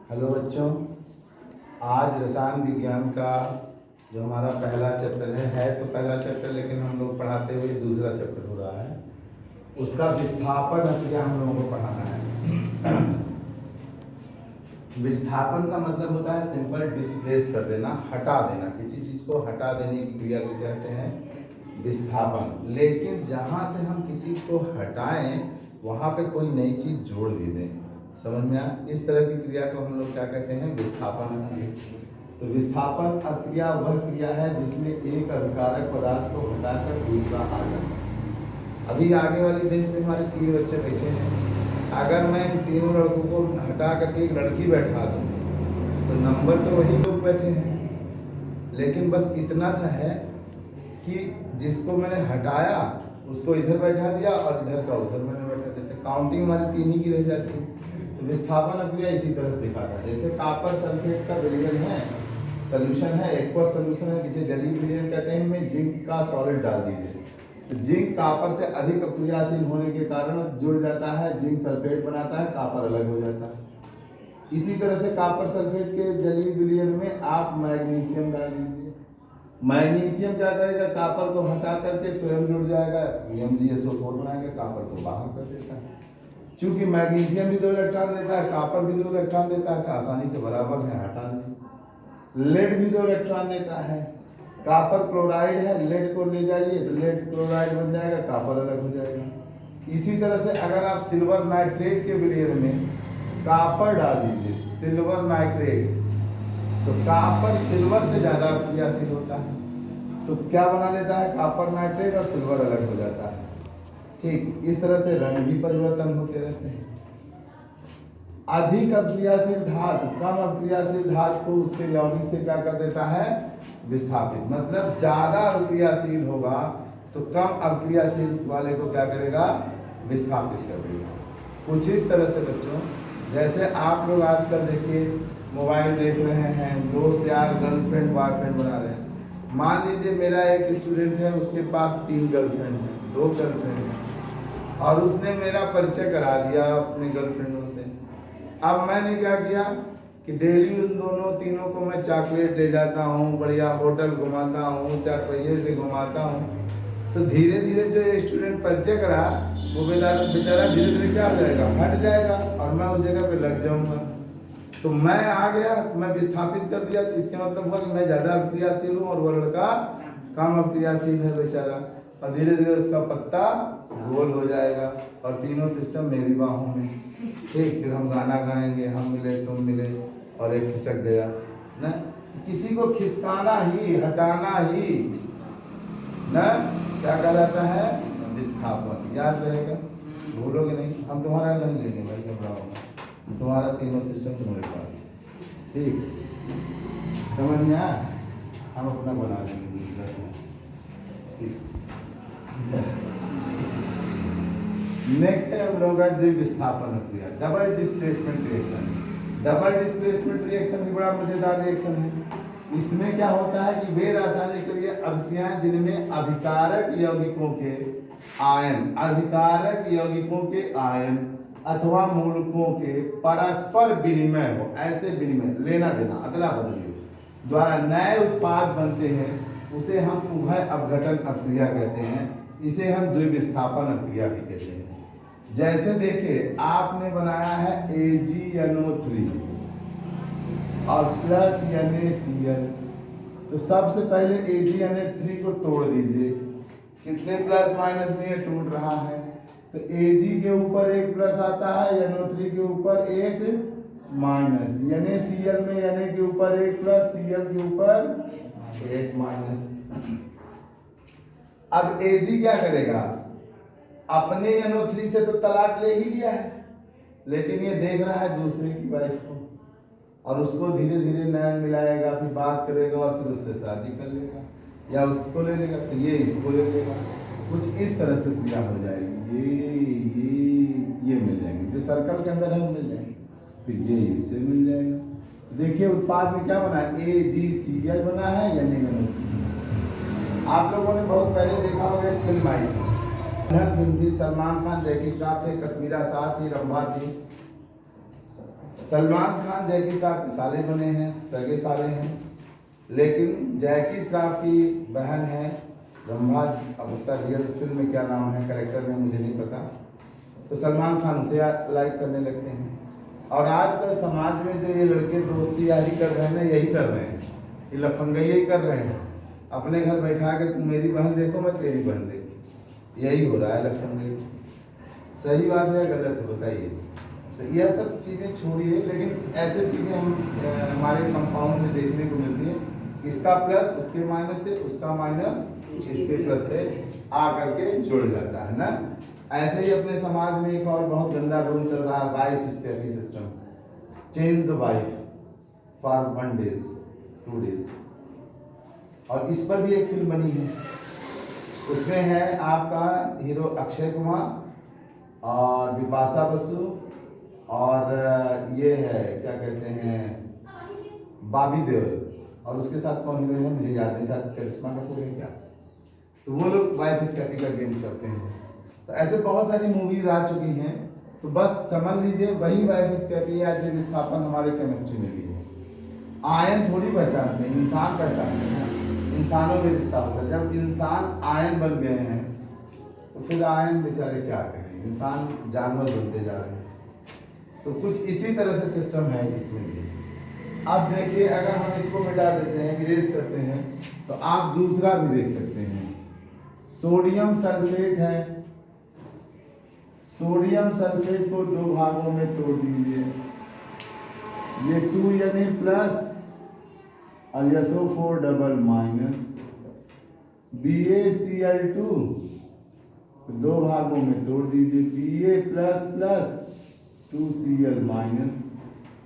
Hello बच्चों, आज रसायन विज्ञान का जो हमारा पहला चैप्टर है तो पहला चैप्टर, लेकिन हम लोग पढ़ाते हुए दूसरा चैप्टर हो रहा है। उसका विस्थापन अभिक्रिया हम लोगों को पढ़ाना है। विस्थापन का मतलब होता है सिंपल डिस्प्लेस कर देना, हटा देना। किसी चीज़ को हटा देने की क्रिया को कहते हैं विस्थापन। लेकिन जहाँ से हम किसी को हटाएं वहाँ पे कोई नई चीज़ जोड़ भी दें। समझ में आया? इस तरह की क्रिया को हम लोग क्या कहते हैं? विस्थापन क्रिया। तो विस्थापन क्रिया वह क्रिया है जिसमें एक अभिकारक पदार्थ को हटाकर दूसरा आ जाता है। अभी आगे वाली बेंच में हमारे 3 बच्चे बैठे हैं। अगर मैं इन तीनों लड़कों को हटा करके एक लड़की बैठा दूँ तो नंबर तो वही लोग बैठे हैं, लेकिन बस इतना सा है कि जिसको मैंने हटाया उसको इधर बैठा दिया और इधर का उधर मैंने बैठा दिया। काउंटिंग हमारी 3 ही की रह जाती है। तो विस्थापन क्रिया इसी तरह से दिखाता है। जैसे कॉपर सल्फेट का विलयन है, सोल्यूशन है, एक्वस सोल्यूशन है जिसे जलीय विलयन कहते हैं। में जिंक का सॉलिड डाल दीजिए तो जिंक कॉपर से अधिक अक्रियाशील होने के कारण जुड़ जाता है, जिंक सल्फेट बनाता है, कॉपर अलग हो जाता है। इसी तरह से कॉपर सल्फेट के जलीय विलयन में आप मैग्नीशियम डाल दीजिए। मैग्नीशियम क्या करेगा? कॉपर को हटा करके स्वयं जुड़ जाएगा, MgSO4 बनाएगा, कॉपर को बाहर कर देता है। चूंकि मैग्नीशियम भी 2 इलेक्ट्रॉन देता है, कॉपर भी 2 इलेक्ट्रॉन देता है, तो आसानी से बराबर है, हटा दें। लेड भी 2 इलेक्ट्रॉन देता है, कॉपर क्लोराइड है, लेड को ले जाइए तो लेड क्लोराइड बन जाएगा, कॉपर अलग हो जाएगा। इसी तरह से अगर आप सिल्वर नाइट्रेट के विलयन में कॉपर डाल दीजिए, सिल्वर नाइट्रेट, तो कॉपर सिल्वर से ज़्यादा क्रियाशील होता है, तो क्या बना लेता है? कॉपर नाइट्रेट और सिल्वर अलग हो जाता है। ठीक इस तरह से रंग भी परिवर्तन होते रहते हैं। अधिक अक्रियाशील धातु कम अक्रियाशील धातु को उसके यौगिक से क्या कर देता है? विस्थापित। मतलब ज्यादा अक्रियाशील होगा तो कम अक्रियाशील वाले को क्या करेगा? विस्थापित कर देगा। कुछ इस तरह से बच्चों, जैसे आप लोग आजकल देखिए मोबाइल देख रहे हैं, दोस्त यार गर्लफ्रेंड बॉयफ्रेंड बना रहे हैं। मान लीजिए मेरा एक स्टूडेंट है, उसके पास 3 गर्लफ्रेंड है, 2 गर्लफ्रेंड है, और उसने मेरा परिचय करा दिया अपने गर्लफ्रेंडों से। अब मैंने क्या किया कि डेली उन दोनों तीनों को मैं चॉकलेट ले जाता हूँ, बढ़िया होटल घुमाता हूँ, 4 पहिए से घुमाता हूँ। तो धीरे धीरे जो ये स्टूडेंट परिचय करा वो बेचारा धीरे धीरे क्या हो जाएगा? हट जाएगा और मैं उस जगह पे लग जाऊंगा। तो मैं आ गया, मैं विस्थापित कर दिया, तो इसके मतलब हुआ कि मैं ज़्यादा अक्रियाशील हूँ और वो लड़का कम अक्रियाशील है बेचारा, और धीरे धीरे उसका पत्ता गोल हो जाएगा और तीनों सिस्टम मेरी बाहों में। ठीक, फिर हम गाना गाएंगे, हम मिले तुम मिले और एक खिसक गया ना। किसी को खिसकाना ही, हटाना ही ना क्या कहलाता है? विस्थापन। याद रहेगा, भूलोगे नहीं। हम तुम्हारा नहीं लेंगे भाई, घबराओगे, तुम्हारा तीनों सिस्टम तुम्हारे पास। ठीक, समझ में आया? हम अपना बना लेंगे दूसरा। ठीक, नेक्स्ट है हम लोगों का द्विविस्थापन क्रिया, double displacement reaction. Double displacement reaction भी बड़ा मजेदार रिएक्शन है। इसमें क्या होता है कि वे रासायनिक अभिक्रियाएं जिनमें अभिकारक यौगिकों के आयन अथवा मूलकों के परस्पर विनिमय हो, ऐसे विनिमय लेना देना अदला बदली द्वारा नए उत्पाद बनते हैं, उसे हम उभय अपघटन अभिक्रिया कहते हैं। इसे हम द्विविस्थापन अभिक्रिया भी कहते हैं। जैसे देखिए आपने बनाया है AgNO3 और प्लस NaCl, तो सबसे पहले AgNO3 को तोड़ दीजिए। कितने प्लस माइनस में ये टूट रहा है? तो Ag के ऊपर एक प्लस आता है, NO3 के ऊपर एक माइनस, NaCl में Na के ऊपर एक प्लस, Cl के ऊपर एक माइनस। अब Ag क्या करेगा? अपने NO3 से तो तलाक ले ही लिया है, लेकिन ये देख रहा है दूसरे की वाइफ को और उसको धीरे धीरे नैन मिलाएगा, फिर बात करेगा और फिर उससे शादी कर लेगा, या उसको ले लेगा तो ये इसको ले लेगा। कुछ इस तरह से क्रिया हो जाएगी। ये मिल जाएंगे, जो सर्कल के अंदर है वो मिल जाएंगे, फिर ये इससे मिल जाएगा। देखिए उत्पाद में क्या बना है? AgCl बना है या नहीं? आप लोगों ने बहुत पहले देखा होगा एक फिल्म आई थी, फिल्म थी, सलमान खान, जैकी श्रॉफ थे, कश्मीरा शाह थी, रंभा थी। सलमान खान जैकी श्रॉफ के साले बने हैं, सगे साले हैं, लेकिन जैकी श्रॉफ की बहन है रंभा। अब उसका रियल फिल्म में क्या नाम है, कैरेक्टर में मुझे नहीं पता, तो सलमान खान उसे लाइक करने लगते हैं। और आजकल समाज में जो ये लड़के दोस्ती यारी कर रहे हैं ना, यही कर रहे हैं, ये लफंगई यही कर रहे हैं। अपने घर बैठा के तुम मेरी बहन देखो, मैं तेरी बहन देखो, यही हो रहा है लफंगई। सही बात है गलत है बताइए? तो यह सब चीज़ें छोड़िए, लेकिन ऐसे चीज़ें हम हमारे कंपाउंड में देखने को मिलती है। इसका प्लस उसके माइनस से, उसका माइनस इसके प्लस से आ करके जुड़ जाता है ना। ऐसे ही अपने समाज में एक और बहुत गंदा रूल चल रहा है, वाइफ स्कैपी system. Change the wife for 1 days 2 days. और इस पर भी एक फिल्म बनी है, उसमें है आपका हीरो अक्षय कुमार और बिपाशा बसु और ये है क्या कहते हैं बॉबी देओल, और उसके साथ कौन हीरो है मुझे याद नहीं, शायद करिश्मा कपूर है क्या। तो वो लोग वाइफ स्कैपी का गेम करते हैं। तो ऐसे बहुत सारी मूवीज आ चुकी हैं, तो बस समझ लीजिए वही वाइफ स्कैपी या जो विस्थापन हमारे केमिस्ट्री में भी है। आयन थोड़ी पहचानते हैं, इंसान पहचानते हैं। इंसानों में रिश्ता होता है, जब इंसान आयन बन गए हैं तो फिर आयन बेचारे क्या करें, इंसान जानवर बनते जा रहे हैं। तो कुछ इसी तरह से सिस्टम है इसमें भी। अब देखिए अगर हम इसको मिटा देते हैं, इरेज करते हैं, तो आप दूसरा भी देख सकते हैं। सोडियम सल्फेट है, सोडियम सल्फेट को 2 भागों में तोड़ दीजिए, ये 2Na प्लस और SO4 डबल माइनस, BaCl2 2 भागों में तोड़ दीजिए, Pa plus plus 2Cl minus.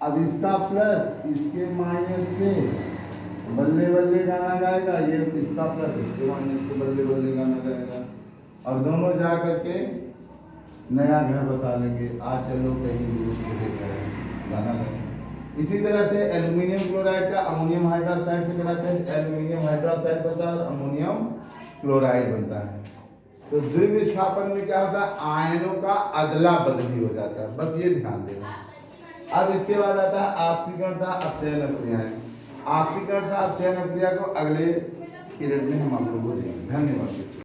अब इसका प्लस इसके माइनस से बल्ले बल्ले गाना गाएगा, ये इसका प्लस इसके माइनस से बल्ले बल्ले गाना गाएगा, और दोनों जा करके नया घर बसा लेंगे। आ चलो कहीं दूर चले गए गाना गाएंगे। इसी तरह से एल्यूमिनियम क्लोराइड का अमोनियम हाइड्रोक्साइड से बनाते हैं, एल्यूमिनियम हाइड्रोक्साइड बनता है और अमोनियम क्लोराइड बनता है। तो द्विविस्थापन में क्या होता है, आयनों का अदला बदली हो जाता है, बस ये ध्यान देना। अब इसके बाद आता है ऑक्सीकरण था अपचयन क्रियाएं। ऑक्सीकरण था अपचयन क्रिया को अगले पीरियड में हम आप लोगों को देंगे। धन्यवाद।